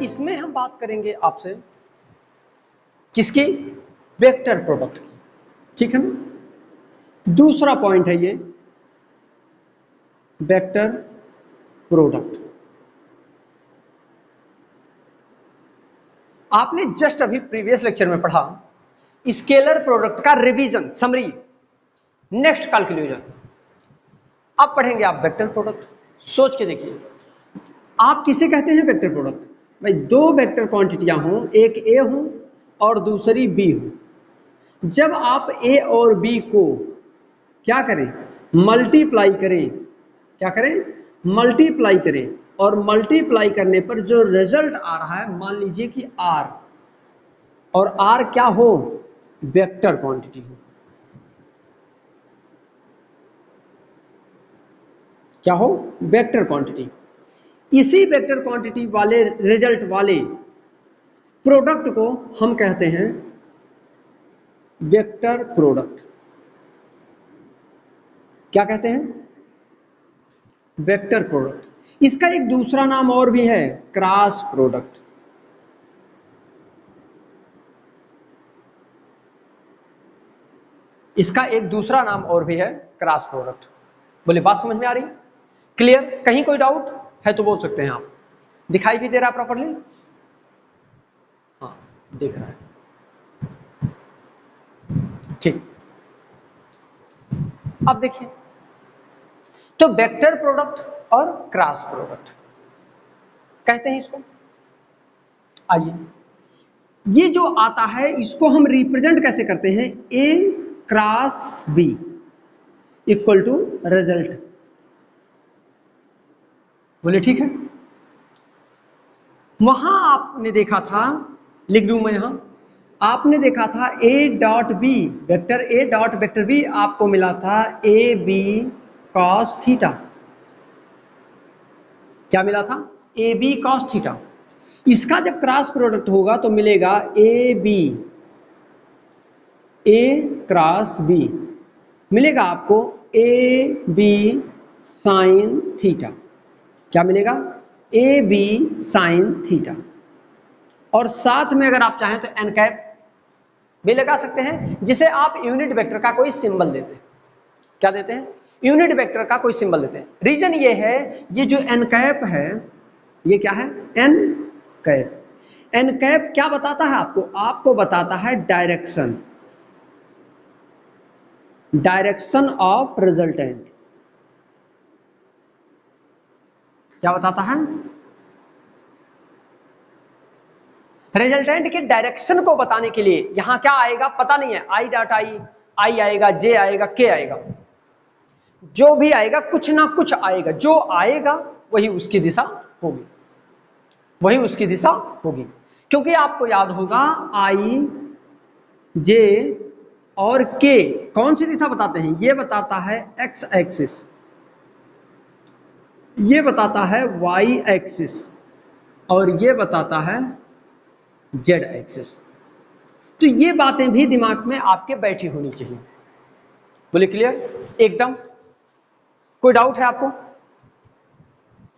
इसमें हम बात करेंगे आपसे किसकी, वेक्टर प्रोडक्ट की, ठीक है ना। दूसरा पॉइंट है ये वेक्टर प्रोडक्ट। आपने जस्ट अभी प्रीवियस लेक्चर में पढ़ा स्केलर प्रोडक्ट का रिवीजन समरी, नेक्स्ट कैलकुलेशन। अब पढ़ेंगे आप वेक्टर प्रोडक्ट। सोच के देखिए, आप किसे कहते हैं वेक्टर प्रोडक्ट? भाई दो वेक्टर क्वांटिटियां हों, एक ए हो और दूसरी बी हो। जब आप ए और बी को क्या करें, मल्टीप्लाई करें, क्या करें, मल्टीप्लाई करें, और मल्टीप्लाई करने पर जो रिजल्ट आ रहा है, मान लीजिए कि आर, और आर क्या हो, वेक्टर क्वांटिटी हो। क्या हो, वेक्टर क्वांटिटी। इसी वेक्टर क्वांटिटी वाले रिजल्ट वाले प्रोडक्ट को हम कहते हैं वेक्टर प्रोडक्ट। क्या कहते हैं, वेक्टर प्रोडक्ट। इसका एक दूसरा नाम और भी है, क्रॉस प्रोडक्ट। इसका एक दूसरा नाम और भी है, क्रॉस प्रोडक्ट। बोले बात समझ में आ रही, क्लियर? कहीं कोई डाउट है तो बोल सकते हैं आप। दिखाई भी दे रहा प्रॉपर्ली? हाँ दिख रहा है, ठीक। अब देखिए, तो वेक्टर प्रोडक्ट और क्रॉस प्रोडक्ट कहते हैं इसको। आइए, ये जो आता है इसको हम रिप्रेजेंट कैसे करते हैं, a cross B equal to result. बोले ठीक है। वहां आपने देखा था, लिख दूं मैं यहां, आपने देखा था A dot B, vector A dot vector B आपको मिला था ए बी कॉस थीटा। क्या मिला था, ए बी कॉस थीटा। इसका जब क्रॉस प्रोडक्ट होगा तो मिलेगा A B, A cross B मिलेगा आपको ए बी साइन थीटा। क्या मिलेगा, ए बी साइन थीटा। और साथ में अगर आप चाहें तो एन कैप भी लगा सकते हैं, जिसे आप यूनिट वेक्टर का कोई सिंबल देते हैं। क्या देते हैं, यूनिट वेक्टर का कोई सिंबल देते हैं। रीजन ये है, ये जो एन कैप है, ये क्या है, एन कैप। एन कैप क्या बताता है आपको, आपको बताता है डायरेक्शन, डायरेक्शन ऑफ रिजल्टेंट। क्या बताता है, रिजल्टेंट के डायरेक्शन को बताने के लिए। यहां क्या आएगा पता नहीं है, आई डॉट आई, आई आएगा, जे आएगा, के आएगा, जो भी आएगा कुछ ना कुछ आएगा, जो आएगा वही उसकी दिशा होगी, वही उसकी दिशा होगी। क्योंकि आपको याद होगा आई, जे और के कौन सी दिशा बताते हैं, ये बताता है एक्स एक्सिस, ये बताता है वाई एक्सिस, और ये बताता है जेड एक्सिस। तो ये बातें भी दिमाग में आपके बैठी होनी चाहिए। बोले क्लियर एकदम? कोई डाउट है आपको?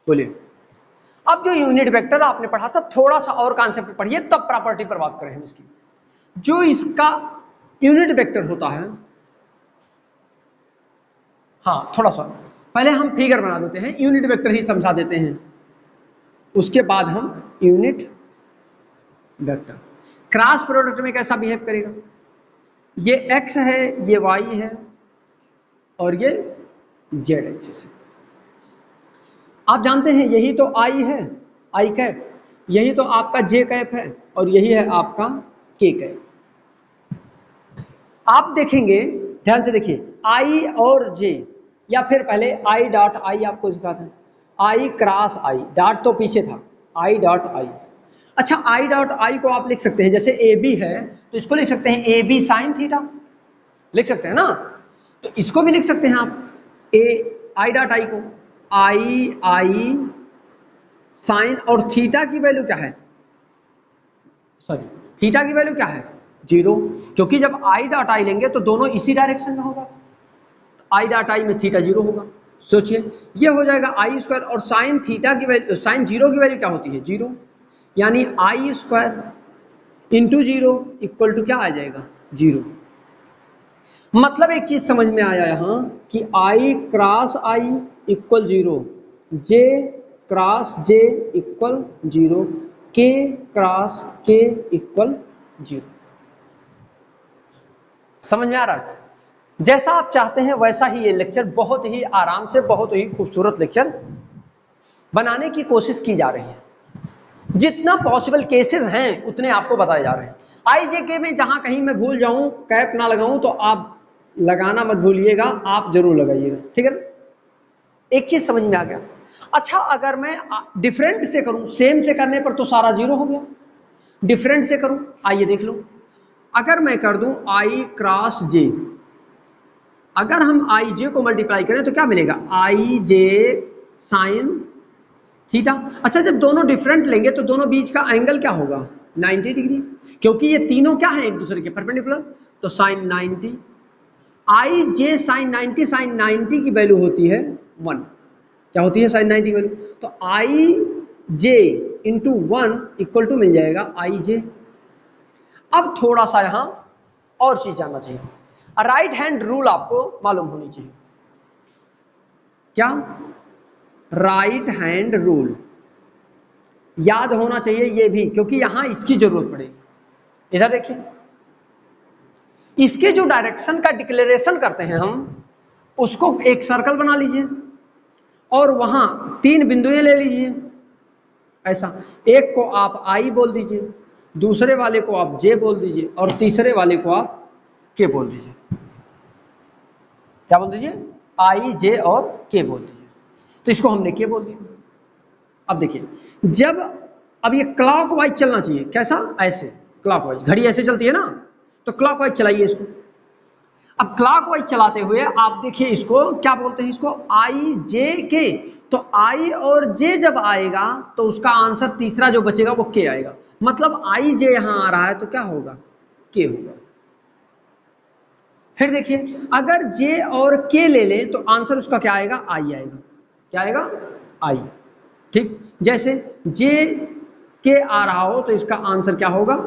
बोलिए। अब जो यूनिट वेक्टर आपने पढ़ा था, थोड़ा सा और कॉन्सेप्ट पढ़िए तब प्रॉपर्टी पर बात करें हम इसकी। जो इसका यूनिट वेक्टर होता है, हाँ थोड़ा सा पहले हम फिगर बना देते हैं, यूनिट वेक्टर ही समझा देते हैं, उसके बाद हम यूनिट वेक्टर। क्रॉस प्रोडक्ट में कैसा बिहेव करेगा, ये एक्स है, ये वाई है, और ये जेड एक्सिस है। आप जानते हैं यही तो आई है, आई कैप, यही तो आपका जे कैप है, और यही है आपका के कैप। आप देखेंगे, ध्यान से देखिए, आई और जे, या फिर पहले आई डॉट आई आपको सिखाते हैं, आई क्रॉस आई, डॉट तो पीछे था, आई डॉट आई। अच्छा, आई डॉट आई को आप लिख सकते हैं, जैसे ए बी है तो इसको लिख सकते हैं ए बी साइन थीटा, लिख सकते हैं ना। तो इसको भी लिख सकते हैं आप, ए आई डॉट आई को आई आई साइन, और थीटा की वैल्यू क्या है, सॉरी थीटा की वैल्यू क्या है, 0, क्योंकि जब आई डॉट आई लेंगे तो दोनों इसी डायरेक्शन में होगा, तो आई डॉट आई में थीटा 0 होगा। सोचिए, ये हो जाएगा आई स्क्वायर, और साइन थीटा की वैल्यू, साइन 0 की वैल्यू क्या होती है, 0। यानी I square into zero equal to क्या आ जाएगा, जीरो। मतलब एक चीज समझ में आया यहां कि आई cross I equal zero, J cross J equal zero, के क्रॉस के इक्वल जीरो। समझ में आ रहा है? जैसा आप चाहते हैं वैसा ही ये लेक्चर बहुत ही आराम से, बहुत ही खूबसूरत लेक्चर बनाने की कोशिश की जा रही है। जितना पॉसिबल केसेस हैं उतने आपको बताए जा रहे हैं। आईजेके में जहां कहीं मैं भूल जाऊं, कैप ना लगाऊं, तो आप लगाना मत भूलिएगा, आप जरूर लगाइएगा, ठीक है ना? एक चीज समझ में आ गया। अच्छा, अगर मैं डिफरेंट से करूं, सेम से करने पर तो सारा जीरो हो गया, डिफरेंट से करूं, आइए देख लो। अगर मैं कर दूं आई क्रॉस जे, अगर हम आई जे को मल्टीप्लाई करें तो क्या मिलेगा, आई जे साइन थीटा। अच्छा, जब दोनों डिफरेंट लेंगे तो दोनों बीच का एंगल क्या होगा, 90 डिग्री, क्योंकि ये तीनों क्या है एक दूसरे के परपेंडिकुलर, तो साइन 90। आई जे साइन 90, साइन 90 की वैल्यू होती है 1। क्या होती है साइन 90 की वैल्यू, तो आई जे इंटू 1 इक्वल टू मिल जाएगा आई जे। अब थोड़ा सा यहां और चीज जानना चाहिए, राइट हैंड रूल आपको मालूम होनी चाहिए। क्या, राइट हैंड रूल याद होना चाहिए ये भी, क्योंकि यहां इसकी जरूरत पड़ेगी। इधर देखिए, इसके जो डायरेक्शन का डिक्लेरेशन करते हैं हम, उसको एक सर्कल बना लीजिए और वहां 3 बिंदुएं ले लीजिए। ऐसा, एक को आप आई बोल दीजिए, दूसरे वाले को आप जे बोल दीजिए, और तीसरे वाले को आप के बोल दीजिए। क्या बोल दीजिए, आई जे और के बोल दीजिए। तो इसको हमने के बोल दिया। अब देखिए, जब अब ये क्लॉकवाइज चलना चाहिए, कैसा, ऐसे क्लॉकवाइज, घड़ी ऐसे चलती है ना, तो क्लॉकवाइज चलाइए इसको। अब क्लॉकवाइज चलाते हुए आप देखिए, इसको क्या बोलते हैं, इसको आई जे के। तो आई और जे जब आएगा तो उसका आंसर तीसरा जो बचेगा वो के आएगा। मतलब आई जे यहां आ रहा है तो क्या होगा, के होगा। फिर देखिए, अगर जे और के ले लें तो आंसर उसका क्या आएगा, आई आएगा। क्या आएगा, आई। ठीक, जैसे जे के आ रहा हो तो इसका आंसर क्या होगा,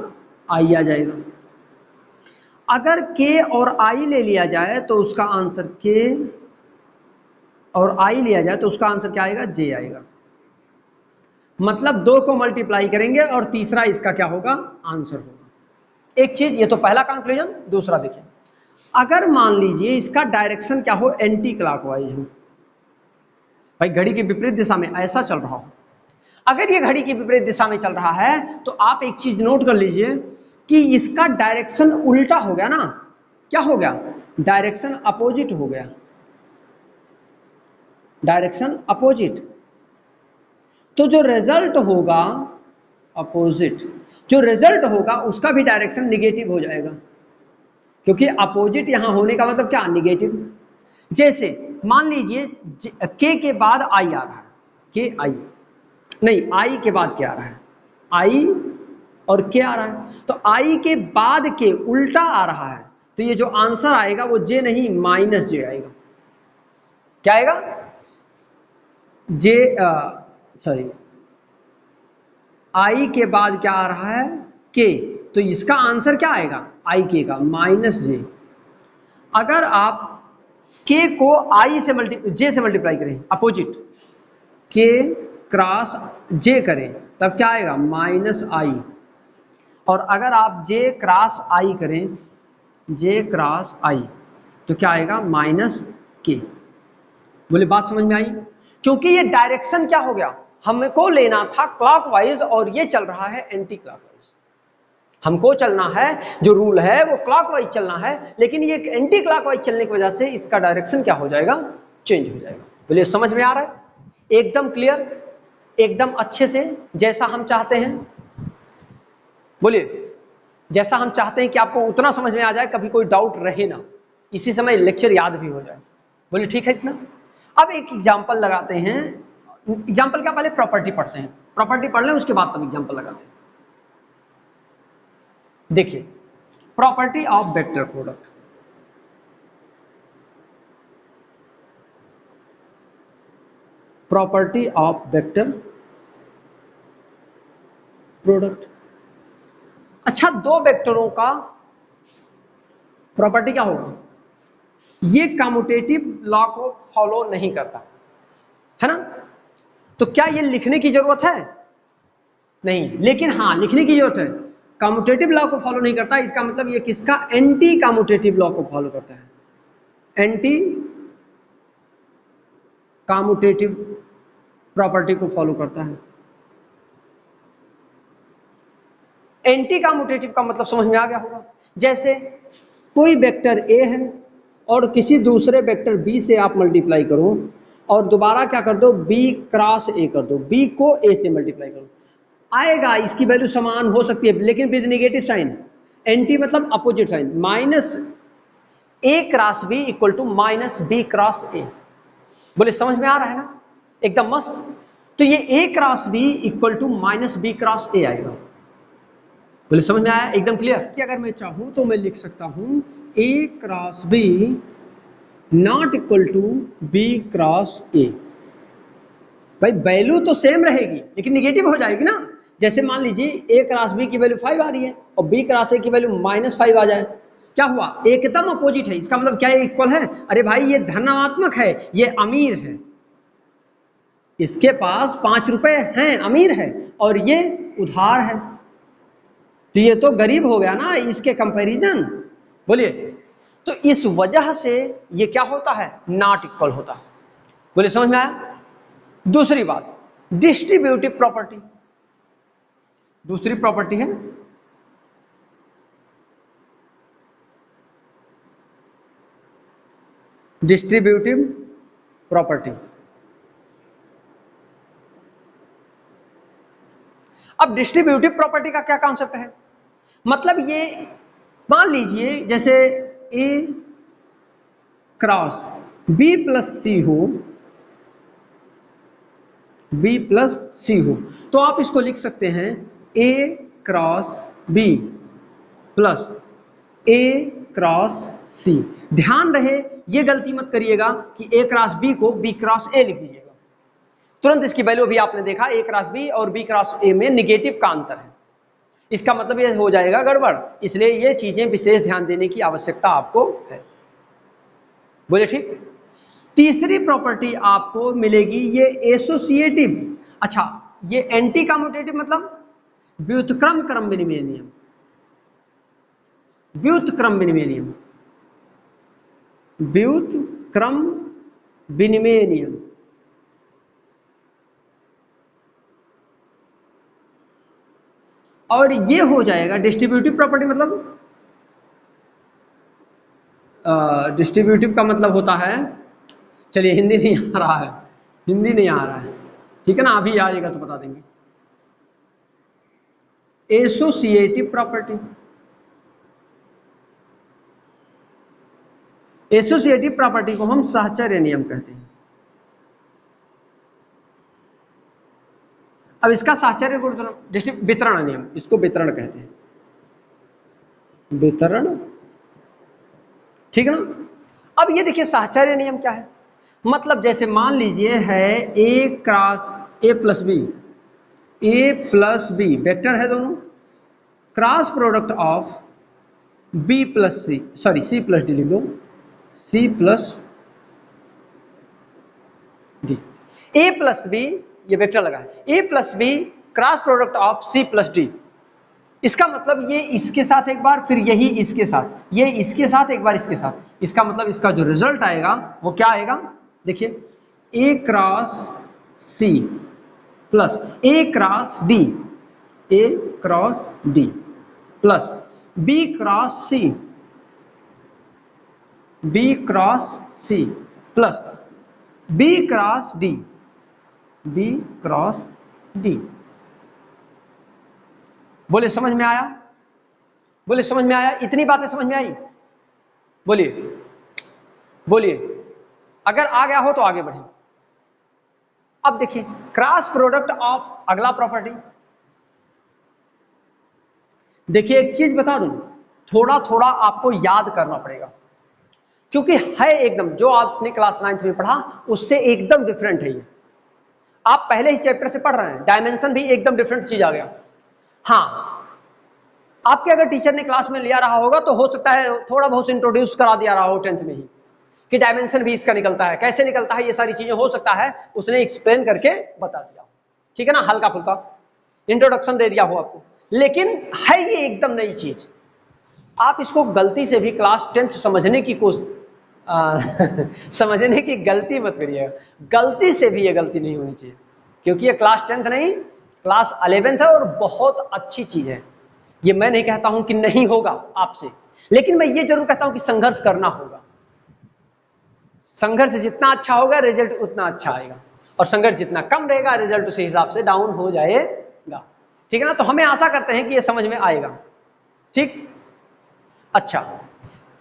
आई आ जाएगा। अगर के और आई ले लिया जाए तो उसका आंसर के, और आई लिया जाए तो उसका आंसर क्या आएगा, जे आएगा। मतलब दो को मल्टीप्लाई करेंगे और तीसरा इसका क्या होगा, आंसर होगा। एक चीज, ये तो पहला कंक्लूजन। दूसरा देखिए, अगर मान लीजिए इसका डायरेक्शन क्या हो, एंटी क्लॉकवाइज हो, भाई घड़ी की विपरीत दिशा में ऐसा चल रहा हो। अगर ये घड़ी की विपरीत दिशा में चल रहा है तो आप एक चीज नोट कर लीजिए कि इसका डायरेक्शन उल्टा हो गया ना। क्या हो गया, डायरेक्शन अपोजिट हो गया, डायरेक्शन अपोजिट। तो जो रिजल्ट होगा अपोजिट, जो रिजल्ट होगा उसका भी डायरेक्शन निगेटिव हो जाएगा, क्योंकि अपोजिट यहां होने का मतलब क्या, निगेटिव। जैसे मान लीजिए के बाद आई आ रहा है, के आई, नहीं आई के बाद क्या आ रहा है, आई और के आ रहा है, तो आई के बाद के उल्टा आ रहा है, तो ये जो आंसर आएगा वो जे नहीं, माइनस जे आएगा। क्या आएगा, जे, सॉरी, आई के बाद क्या आ रहा है, के, तो इसका आंसर क्या आएगा, आई के का माइनस जे। अगर आप के को आई से जे से मल्टीप्लाई करें, अपोजिट, के क्रॉस जे करें, तब क्या आएगा, माइनस आई। और अगर आप जे क्रॉस आई करें, जे क्रॉस आई, तो क्या आएगा, माइनस के। बोले बात समझ में आई? क्योंकि ये डायरेक्शन क्या हो गया, हमको लेना था क्लॉकवाइज और ये चल रहा है एंटी क्लॉकवाइज। हमको चलना है, जो रूल है वो क्लॉकवाइज चलना है, लेकिन ये एंटी क्लॉकवाइज चलने की वजह से इसका डायरेक्शन क्या हो जाएगा, चेंज हो जाएगा। बोलिए समझ में आ रहा है? एकदम क्लियर, एकदम अच्छे से, जैसा हम चाहते हैं। बोलिए, जैसा हम चाहते हैं कि आपको उतना समझ में आ जाए, कभी कोई डाउट रहे ना, इसी समय लेक्चर याद भी हो जाए। बोलिए ठीक है इतना। अब एक एग्जांपल लगाते हैं। एग्जांपल क्या, पहले प्रॉपर्टी पढ़ते हैं, प्रॉपर्टी पढ़ लें उसके बाद तब एग्जांपल लगाते हैं। देखिए, property of vector product, property of vector product. अच्छा, दो वेक्टरों का प्रॉपर्टी क्या होगा? ये कम्यूटेटिव लॉ को फॉलो नहीं करता है ना, तो क्या ये लिखने की जरूरत है? नहीं, लेकिन हाँ लिखने की जरूरत है। कम्यूटेटिव लॉ को फॉलो नहीं करता, इसका मतलब ये किसका? एंटी कम्यूटेटिव लॉ को फॉलो करता है, एंटी कम्यूटेटिव प्रॉपर्टी को फॉलो करता है। एंटी कम्यूटेटिव का मतलब समझ में आ गया होगा। जैसे कोई वेक्टर ए है और किसी दूसरे वेक्टर बी से आप मल्टीप्लाई करो और दोबारा क्या कर दो, बी क्रॉस ए कर दो, बी को ए से मल्टीप्लाई करो, आएगा, इसकी वैल्यू समान हो सकती है लेकिन विद नेगेटिव साइन। एंटी मतलब opposite sign, minus A cross B equal to minus B cross A. बोले समझ में आ रहा है ना, एकदम मस्त। तो ये a cross B equal to minus B cross a आएगा। बोले समझ में आया, एकदम क्लियर। कि अगर मैं चाहूं तो मैं लिख सकता हूं a cross b not equal to b cross a. भाई वैल्यू तो सेम रहेगी लेकिन निगेटिव हो जाएगी ना। जैसे मान लीजिए ए क्रॉस बी की वैल्यू 5 आ रही है और बी क्रॉस ए की वैल्यू -5 आ जाए, क्या हुआ? एकदम अपोजिट है। इसका मतलब क्या ये इक्वल है? अरे भाई ये धनात्मक है, ये अमीर है, इसके पास 5 रुपए हैं, अमीर है, और ये उधार है, तो ये तो गरीब हो गया ना इसके कंपैरिजन। बोलिए, तो इस वजह से ये क्या होता है? नॉट इक्वल होता है। बोलिए समझ में आया। दूसरी बात, डिस्ट्रीब्यूटिव प्रॉपर्टी। दूसरी प्रॉपर्टी है डिस्ट्रीब्यूटिव प्रॉपर्टी। अब डिस्ट्रीब्यूटिव प्रॉपर्टी का क्या कॉन्सेप्ट है? मतलब ये मान लीजिए जैसे ए क्रॉस बी प्लस सी हो, बी प्लस सी हो, तो आप इसको लिख सकते हैं a cross B plus a cross सी। ध्यान रहे ये गलती मत करिएगा कि ए क्रॉस बी को बी क्रॉस ए लिख दीजिएगा, तुरंत इसकी वैल्यू भी आपने देखा ए क्रॉस बी और बी क्रॉस ए में निगेटिव का अंतर है, इसका मतलब ये हो जाएगा गड़बड़। इसलिए ये चीजें विशेष ध्यान देने की आवश्यकता आपको है। बोले ठीक। तीसरी प्रॉपर्टी आपको मिलेगी ये एसोसिएटिव। अच्छा, ये एंटी कम्यूटेटिव मतलब व्युत्क्रम क्रम विनिमय नियम, व्युत्क्रम विनिमय नियम, व्युत्क्रम विनिमय नियम। और ये हो जाएगा डिस्ट्रीब्यूटिव प्रॉपर्टी। मतलब डिस्ट्रीब्यूटिव का मतलब होता है, चलिए हिंदी नहीं आ रहा है, हिंदी नहीं आ रहा है, ठीक है ना, अभी आएगा तो बता देंगे। एसोसिएटिव प्रॉपर्टी, एसोसिएटिव प्रॉपर्टी को हम साहचर्य नियम कहते हैं। अब इसका साहचर्य गुण वितरण नियम, इसको वितरण कहते हैं, वितरण, ठीक है ना। अब ये देखिए साहचर्य नियम क्या है। मतलब जैसे मान लीजिए है a cross a plus b, a plus b vector है दोनों, cross product of b plus c, sorry c plus d लिख दो, c plus d. A plus b ये वेक्टर लगा है, a plus b cross product of c plus d. इसका मतलब ये इसके साथ एक बार, फिर यही इसके साथ, ये इसके साथ एक बार, इसके साथ। इसका मतलब इसका जो रिजल्ट आएगा वो क्या आएगा? देखिए a cross c plus a cross d, a cross d plus b cross c, b cross c plus b cross d, b cross d. बोले समझ में आया? बोले समझ में आया? इतनी बातें समझ में आई? बोलिए बोलिए, अगर आ गया हो तो आगे बढ़े। अब देखिए क्रॉस प्रोडक्ट ऑफ, अगला प्रॉपर्टी। देखिए एक चीज बता दूं, थोड़ा थोड़ा आपको याद करना पड़ेगा क्योंकि है एकदम जो आपने क्लास 9th में पढ़ा उससे एकदम डिफरेंट है ये। आप पहले ही चैप्टर से पढ़ रहे हैं, डायमेंशन भी एकदम डिफरेंट चीज आ गया। हाँ, आपके अगर टीचर ने क्लास में लिया रहा होगा तो हो सकता है थोड़ा बहुत इंट्रोड्यूस करा दिया रहा हो 10th में ही कि डायमेंशन भी इसका निकलता है, कैसे निकलता है, ये सारी चीजें हो सकता है उसने एक्सप्लेन करके बता दिया हो, ठीक है ना, हल्का फुल्का इंट्रोडक्शन दे दिया हो आपको। लेकिन है ये एकदम नई चीज, आप इसको गलती से भी क्लास 10th समझने की समझने की गलती मत करिएगा, गलती से भी ये गलती नहीं होनी चाहिए, क्योंकि ये क्लास 10th नहीं, क्लास 11th है और बहुत अच्छी चीज है। ये मैं नहीं कहता हूं कि नहीं होगा आपसे, लेकिन मैं ये जरूर कहता हूं कि संघर्ष करना होगा। संघर्ष जितना अच्छा होगा रिजल्ट उतना अच्छा आएगा, और संघर्ष जितना कम रहेगा रिजल्ट उसी हिसाब से डाउन हो जाएगा, ठीक है ना। तो हमें आशा करते हैं कि ये समझ में आएगा, ठीक। अच्छा,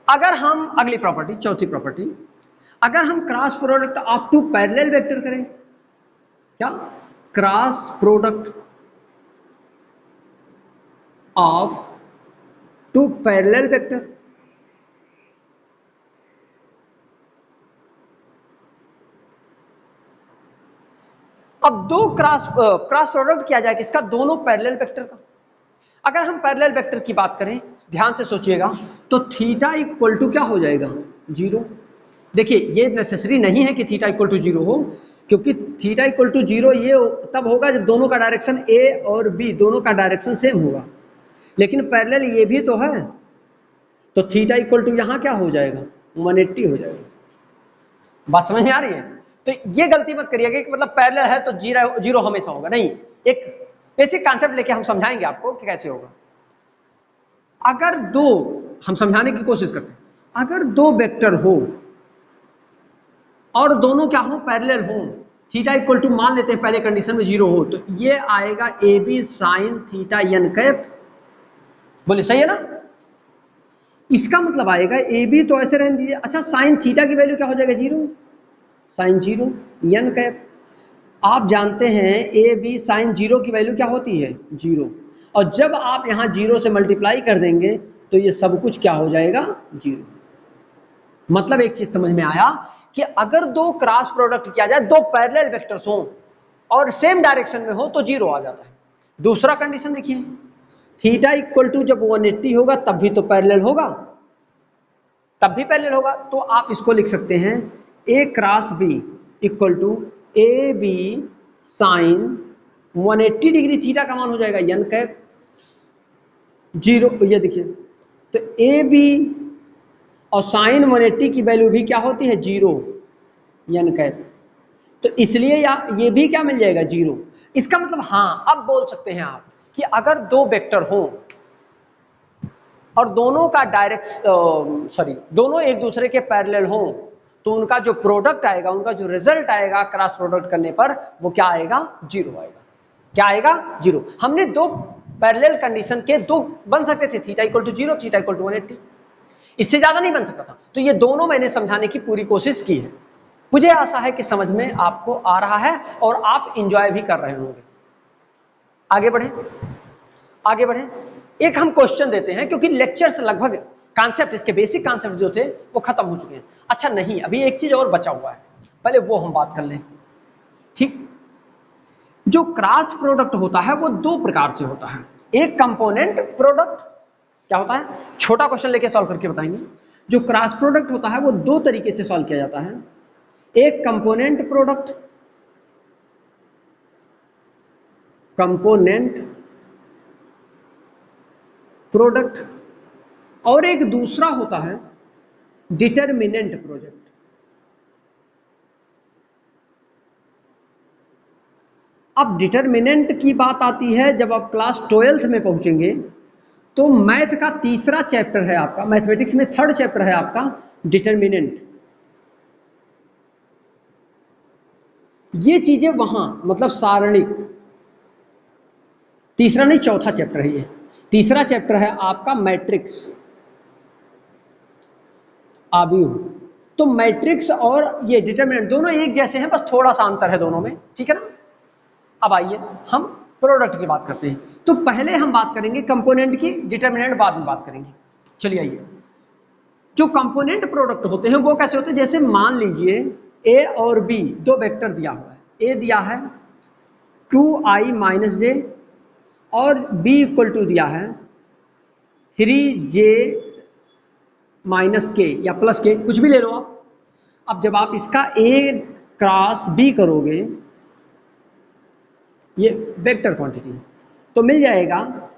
अगर हम अगली प्रॉपर्टी, चौथी प्रॉपर्टी, अगर हम cross product of two parallel vector करें, क्या cross product of two parallel vector, अब दो क्रॉस प्रोडक्ट किया जाए किसका, दोनों पैरेलल वेक्टर का। अगर हम पैरेलल वेक्टर की बात करें, ध्यान से सोचिएगा, तो थीटा इक्वल टू क्या हो जाएगा, 0। देखिए ये नेसेसरी नहीं है कि थीटा इक्वल टू 0 हो, क्योंकि थीटा इक्वल टू 0 ये तब होगा जब दोनों का डायरेक्शन ए और बी दोनों का डायरेक्शन सेम होगा, लेकिन पैरेलल ये भी तो है, तो थीटा इक्वल टू यहां क्या हो जाएगा, 180 हो जाएगा। बात समझ में आ रही है। तो ये गलती मत करिएगा कि मतलब पैरेलल है तो जीरो हमेशा होगा, नहीं, एक बेसिक कॉन्सेप्ट लेके हम समझाएंगे आपको कि कैसे होगा। अगर दो, हम समझाने की कोशिश करते हैं, अगर दो वेक्टर हो और दोनों क्या हो, पैरेलल हो, थीटा इक्वल टू मान लेते हैं पहले कंडीशन में 0 हो, तो ये आएगा A B sine theta n cap, बोले सही है ना। इसका मतलब आएगा ए बी तो ऐसे रहने दीजिए, अच्छा साइन थीटा की वैल्यू क्या हो जाएगा, 0, साइन 0 एन कैप। आप जानते हैं ए बी साइन 0 की वैल्यू क्या होती है, 0, और जब आप यहां 0 से मल्टीप्लाई कर देंगे तो ये सब कुछ क्या हो जाएगा, 0। मतलब एक चीज समझ में आया कि अगर दो क्रॉस प्रोडक्ट किया जाए, दो पैरेलल वेक्टर्स हो और सेम डायरेक्शन में हो तो 0 आ जाता है। दूसरा कंडीशन देखिए, थीटा इक्वल टू जब 180 होगा तब भी तो पैरेलल होगा, तब भी पैरेलल होगा, तो आप इसको लिख सकते हैं a cross B equal to a B sine 180 degree, theta का मान हो जाएगा एन कैप 0। ये देखिए, तो ए बी और साइन 180 की वैल्यू भी क्या होती है, 0 एन कैप, तो इसलिए ये भी क्या मिल जाएगा, 0। इसका मतलब हाँ, अब बोल सकते हैं आप कि अगर दो वेक्टर हो और दोनों का दोनों एक दूसरे के पैरेलल हो, तो उनका जो प्रोडक्ट आएगा, उनका जो रिजल्ट आएगा क्रॉस प्रोडक्ट करने पर, वो क्या आएगा, 0 आएगा। क्या आएगा, 0। हमने दो पैरेलल कंडीशन के दो बन सकते थे, theta equal to 0, theta equal to 180, इससे ज्यादा नहीं बन सकता था। तो ये दोनों मैंने समझाने की पूरी कोशिश की है। मुझे आशा है कि समझ में आपको आ रहा है और आप इंजॉय भी कर रहे होंगे। आगे बढ़े, आगे बढ़े, एक हम क्वेश्चन देते हैं, क्योंकि लेक्चर्स लगभग कॉन्सेप्ट, इसके बेसिक कॉन्सेप्ट जो थे वो खत्म हो चुके हैं। अच्छा नहीं, अभी एक चीज और बचा हुआ है, पहले वो हम बात कर लें, ठीक। जो क्रॉस प्रोडक्ट होता है वो दो प्रकार से होता है, एक कंपोनेंट प्रोडक्ट, क्या होता है, छोटा क्वेश्चन लेके सॉल्व करके बताएंगे। जो क्रॉस प्रोडक्ट होता है वो दो तरीके से सॉल्व किया जाता है, एक कंपोनेंट प्रोडक्ट, कंपोनेंट प्रोडक्ट, और एक दूसरा होता है डिटरमिनेंट प्रोडक्ट। अब डिटरमिनेंट की बात आती है जब आप क्लास 12 में पहुंचेंगे, तो मैथ का तीसरा चैप्टर है आपका, मैथमेटिक्स में थर्ड चैप्टर है आपका डिटरमिनेंट। ये चीजें वहां मतलब सारणिक, तीसरा नहीं चौथा चैप्टर है ये, तीसरा चैप्टर है आपका मैट्रिक्स, आव्यूह। तो मैट्रिक्स और ये डिटरमिनेंट दोनों एक जैसे हैं, बस थोड़ा सा अंतर है दोनों में, ठीक है ना। अब आइए हम प्रोडक्ट की बात करते हैं, तो पहले हम बात करेंगे कंपोनेंट की, डिटरमिनेंट बाद में बात करेंगे। चलिए आइए, जो कंपोनेंट प्रोडक्ट होते हैं वो कैसे होते हैं, जैसे मान लीजिए ए और बी दो वेक्टर दिया हुआ है, ए दिया है 2i - j और b इक्वल टू दिया है 3j माइनस के या प्लस के, कुछ भी ले लो आप। अब जब आप इसका a क्रॉस b करोगे, ये वेक्टर क्वांटिटी, तो मिल जाएगा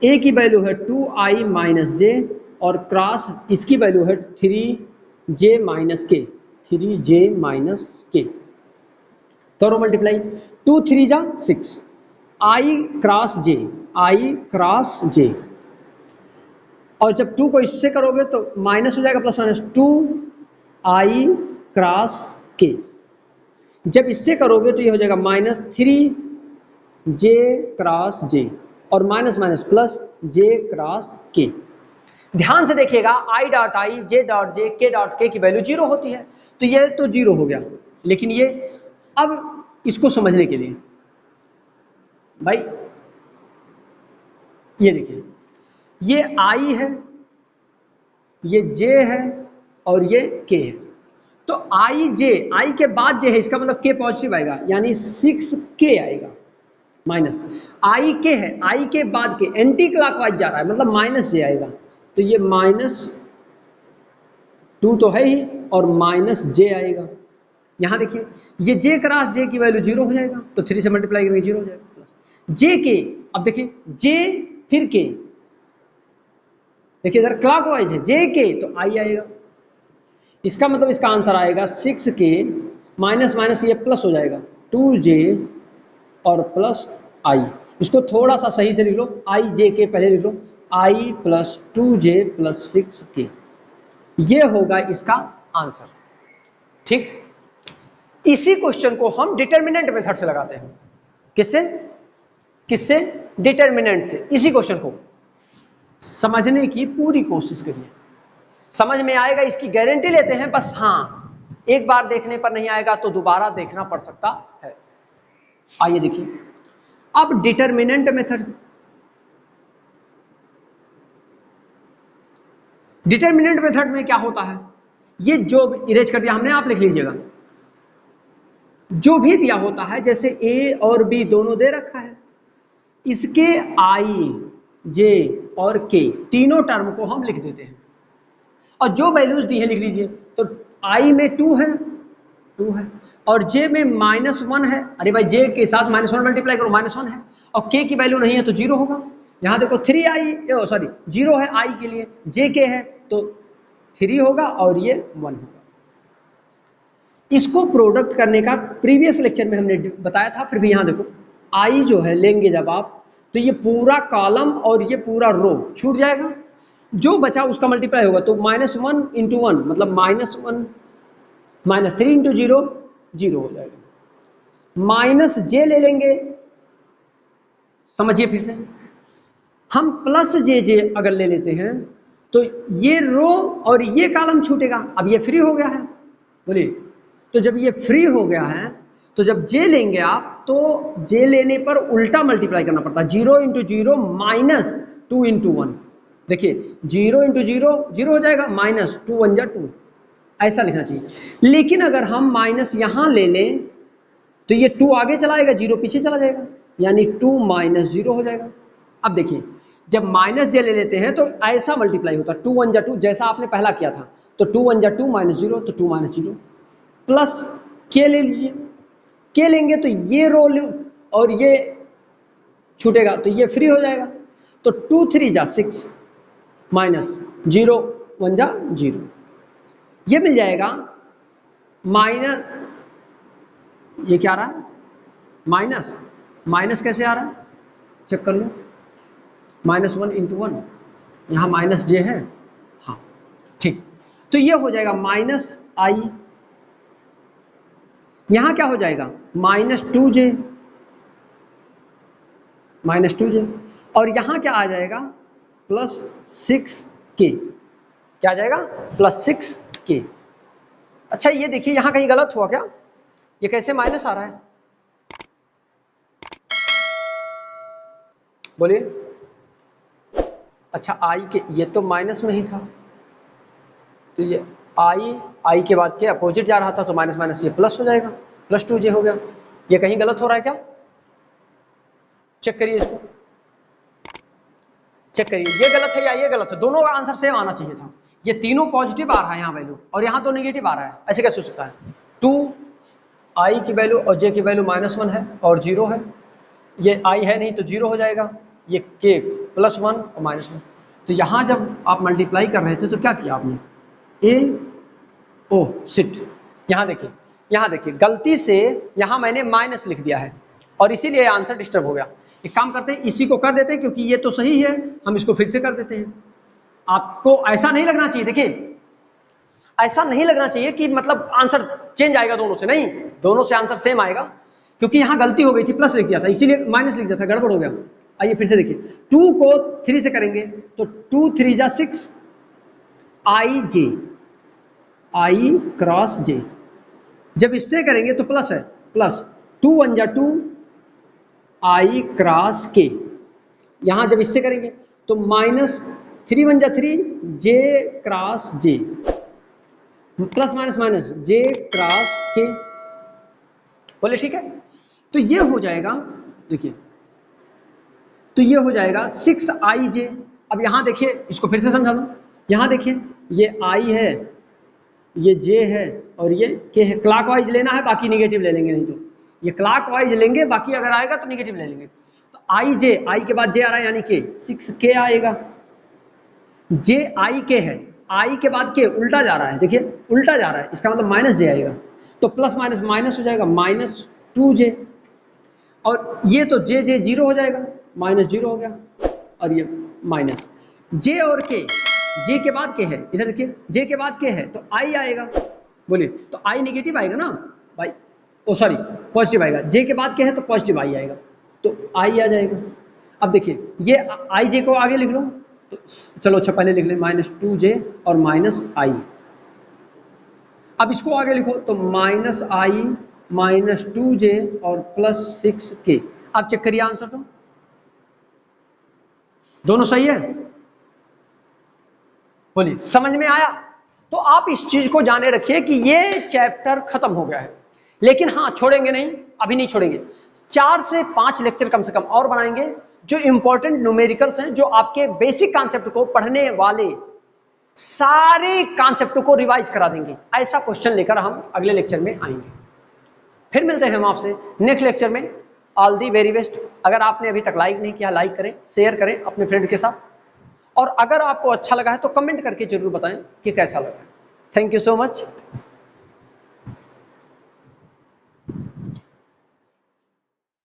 a की वैल्यू है 2i माइनस जे और क्रॉस इसकी वैल्यू है 3j माइनस के, 3j माइनस के। करो मल्टीप्लाई, 2 3 जा 6, i cross j, i cross j, और जब 2 को इससे करोगे तो माइनस हो जाएगा, plus minus 2i cross k। जब इससे करोगे तो ये हो जाएगा माइनस 3j क्रॉस j और minus minus plus j cross k। ध्यान से देखिएगा, i dot i, j dot j, k dot k की वैल्यू 0 होती है, तो ये तो 0 हो गया। लेकिन ये अब इसको समझने के लिए भाई ये देखिए, ये i है, ये j है और ये k है। तो i j, i के बाद j है, इसका मतलब k पॉजिटिव आएगा, यानी 6k आएगा माइनस। i k है, i के बाद k एंटी क्लॉकवाइज जा रहा है, मतलब माइनस j आएगा, तो ये -2 तो है ही और माइनस j आएगा। यहां देखिए, ये j क्रॉस j की वैल्यू 0 हो जाएगा, तो 3 से मल्टीप्लाई करेंगे 0 हो जाएगा, प्लस j k। अब देखिए j फिर k, देखिए इधर क्लॉकवाइज है, j k तो i आएगा। इसका मतलब इसका आंसर आएगा 6k माइनस माइनस ये प्लस हो जाएगा 2j और प्लस i। इसको थोड़ा सा सही से लिख लो, i j k पहले लिख लो, i plus 2j plus 6k, ये होगा इसका आंसर। ठीक, इसी क्वेश्चन को हम डिटर्मिनेंट मेथड से लगाते हैं। किससे? किससे? डिटर्मिनेंट से। इसी क्वेश्चन को समझने की पूरी कोशिश करिए, समझ में आएगा, इसकी गारंटी लेते हैं। बस हाँ, एक बार देखने पर नहीं आएगा तो दोबारा देखना पड़ सकता है। आइए देखिए, अब डिटर्मिनेंट मेथड, डिटर्मिनेंट मेथड में क्या होता है, ये जो इरेज कर दिया हमने, आप लिख लीजिएगा। जो भी दिया होता है, जैसे a और b दोनों दे रखा है, इसके i, j और k तीनों टर्म को हम लिख देते हैं, और जो वैल्यूज दी है लिख लीजिए। तो i में 2 है, 2 है, और j में -1 है। अरे भाई, j के साथ -1 मल्टीप्लाई करो, -1 है, और k की वैल्यू नहीं है तो 0 होगा। यहां देखो 3i, सॉरी 0 है i के लिए, j k है तो 3 होगा और ये 1 होगा। इसको प्रोडक्ट करने का प्रीवियस लेक्चर में हमने बताया था, फिर भी यहां देखो i जो है लेंगे जब आप, तो ये पूरा कॉलम और ये पूरा रो छूट जाएगा, जो बचा उसका मल्टीप्लाई होगा, तो -1 × 1 मतलब -1, -3 × 0 0 हो जाएगा। माइनस j ले लेंगे, समझिए फिर से, हम प्लस j अगर ले लेते हैं तो ये रो और ये कॉलम छूटेगा। अब ये फ्री हो गया है, बोलिए, तो जब ये फ्री हो गया है तो जब j लेंगे आप, तो j लेने पर उल्टा मल्टीप्लाई करना पड़ता है, 0 × 0 -2 × 1। देखिए 0 × 0 0 हो जाएगा, -2 1 जा 2, ऐसा लिखना चाहिए। लेकिन अगर हम माइनस यहां ले लें तो ये 2 आगे चला जाएगा, 0 पीछे चला जाएगा, यानी 2 - 0 हो जाएगा। अब देखिए, जब माइनस j ले लेते हैं तो ऐसा मल्टीप्लाई होता है, 2 1 जा 2, जैसा आपने पहला किया था, तो 2 1 जा 2 -0, तो 2 -0 प्लस k ले लीजिए, k लेंगे तो ये रो और ये छूटेगा, तो ये फ्री हो जाएगा, तो 2 3 जा 6 -0 1 जा 0, ये मिल जाएगा। माइनस, ये क्या आ रहा है, माइनस, माइनस कैसे आ रहा है चेक कर लो, -1 × 1, यहाँ माइनस j है, हाँ ठीक, तो ये हो जाएगा -i, यहाँ क्या हो जाएगा -2j, और यहाँ क्या आ जाएगा +6k, क्या आ जाएगा +6k। अच्छा ये देखिए, यहाँ कहीं गलत हुआ क्या, ये कैसे माइनस आ रहा है, बोलिए। अच्छा i के, ये तो माइनस में ही था, तो ये i के बाद के अपोजिट जा रहा था, तो माइनस माइनस ये प्लस हो जाएगा, +2j हो गया। ये कहीं गलत हो रहा है क्या, चेक करिए इसको। चेक करिए, ये गलत है या ये गलत है, दोनों का आंसर सेम आना चाहिए था। ये तीनों पॉजिटिव आ रहा है यहाँ वैल्यू, और यहाँ तो नेगेटिव आ रहा है, ऐसे कैसे हो सकता है? 2 आई की वैल्यू और जे की वैल्यू -1 है और 0 है, ये आई है नहीं तो 0 हो जाएगा, ये के +1 और -1। तो यहाँ जब आप मल्टीप्लाई कर रहे थे तो क्या किया आपने? ए ओ शिट, यहाँ देखिए गलती से यहाँ मैंने माइनस लिख दिया है और इसीलिए आंसर डिस्टर्ब हो गया। एक काम करते हैं, इसी को कर देते हैं क्योंकि ये तो सही है, हम इसको फिर से कर देते हैं। आपको ऐसा नहीं लगना चाहिए, देखिए ऐसा नहीं लगना चाहिए कि मतलब आंसर चेंज आएगा दोनों से, नहीं, दोनों से आंसर सेम आएगा, क्योंकि यहाँ गलती हो गई थी, प्लस लिख दिया था इसीलिए माइनस लिख दिया था, गड़बड़ हो गया। आइए फिर से देखिए, 2 को 3 से करेंगे तो 2 3 जा 6 आई जे, आई क्रॉस जे, जब इससे करेंगे तो प्लस है, प्लस 2 1 जा 2 आई क्रॉस के, यहां जब इससे करेंगे तो -3 1 जा 3 जे क्रॉस जे, प्लस माइनस माइनस जे क्रॉस के, बोले ठीक है। तो ये हो जाएगा, देखिए तो ये हो जाएगा 6 आई जे। अब यहां देखिए, इसको फिर से समझा दूं, यहां देखिए ये आई है, ये जे है और ये के है, क्लॉकवाइज लेना है, बाकी निगेटिव ले लेंगे, नहीं तो ये क्लॉकवाइज लेंगे, बाकी अगर आएगा तो निगेटिव ले लेंगे। तो आई जे, आई के बाद जे आ रहा है यानी के, 6 के आएगा, जे आई के है, आई के बाद के उल्टा जा रहा है, देखिए उल्टा जा रहा है, इसका मतलब माइनस जे आएगा, तो प्लस माइनस माइनस हो जाएगा, -2 जे, और ये तो जे जे 0 हो जाएगा, -0 हो गया, और ये माइनस जे और के, जे के बाद के है, इधर देखिए जे के बाद के है तो आई आएगा, बोलिए तो आई नेगेटिव आएगा ना भाई, ओ सॉरी पॉजिटिव आएगा, जे के बाद के है तो पॉजिटिव आई आएगा, तो आई आ जाएगा। अब देखिए ये आई जे को आगे लिख लो, तो चलो अच्छा पहले लिख लें -2 जे और -i, अब इसको आगे लिखो तो -i -2 जे और +6 के। अब चेक करिए आंसर, तो दोनों सही है, बोलिए समझ में आया? तो आप इस चीज को जाने रखिए कि ये चैप्टर खत्म हो गया है, लेकिन हाँ छोड़ेंगे नहीं, अभी नहीं छोड़ेंगे, 4 से 5 लेक्चर कम से कम और बनाएंगे जो इंपॉर्टेंट न्यूमेरिकल्स हैं, जो आपके बेसिक कॉन्सेप्ट को पढ़ने वाले सारे कॉन्सेप्ट को रिवाइज करा देंगे। ऐसा क्वेश्चन लेकर हम अगले लेक्चर में आएंगे। फिर मिलते हैं हम आपसे नेक्स्ट लेक्चर में। All the very best. अगर आपने अभी तक लाइक नहीं किया, लाइक करें, शेयर करें अपने फ्रेंड के साथ, और अगर आपको अच्छा लगा है तो कमेंट करके जरूर बताएं कि कैसा लगा। Thank you so much.